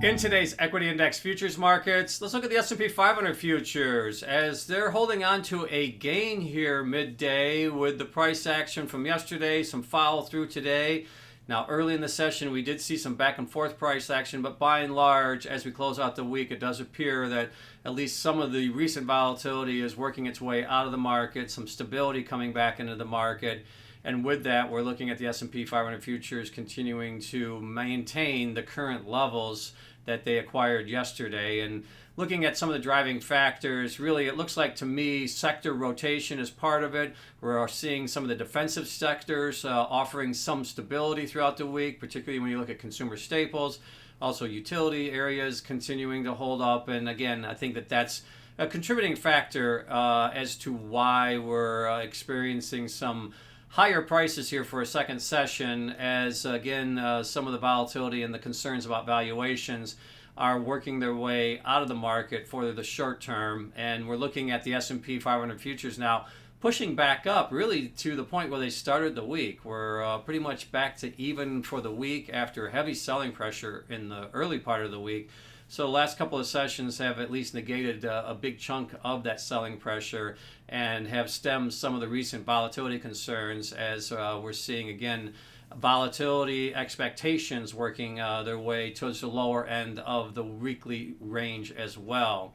In today's equity index futures markets, let's look at the S&P 500 futures as they're holding on to a gain here midday with the price action from yesterday, some follow through today. Now, early in the session, we did see some back and forth price action, but by and large, as we close out the week, it does appear that at least some of the recent volatility is working its way out of the market, some stability coming back into the market. And with that, we're looking at the S&P 500 futures continuing to maintain the current levels that they acquired yesterday. And looking at some of the driving factors, really it looks like to me sector rotation is part of it. We're seeing some of the defensive sectors offering some stability throughout the week, particularly when you look at consumer staples. Also utility areas continuing to hold up. And again, I think that that's a contributing factor as to why we're experiencing some higher prices here for a second session as, again, some of the volatility and the concerns about valuations are working their way out of the market for the short term. And we're looking at the S&P 500 futures now pushing back up really to the point where they started the week. We're pretty much back to even for the week after heavy selling pressure in the early part of the week. So the last couple of sessions have at least negated a big chunk of that selling pressure and have stemmed some of the recent volatility concerns as we're seeing, again, volatility expectations working their way towards the lower end of the weekly range as well.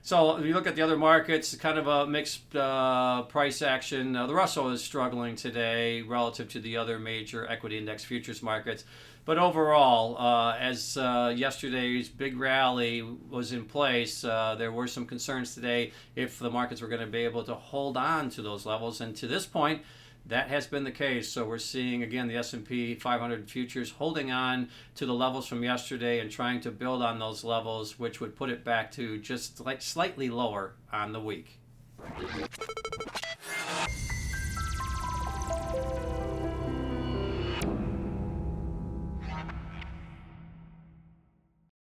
So if you look at the other markets, kind of a mixed price action. The Russell is struggling today relative to the other major equity index futures markets. But overall, as yesterday's big rally was in place, there were some concerns today if the markets were going to be able to hold on to those levels. And to this point, that has been the case. So we're seeing, again, the S&P 500 futures holding on to the levels from yesterday and trying to build on those levels, which would put it back to just like slightly lower on the week.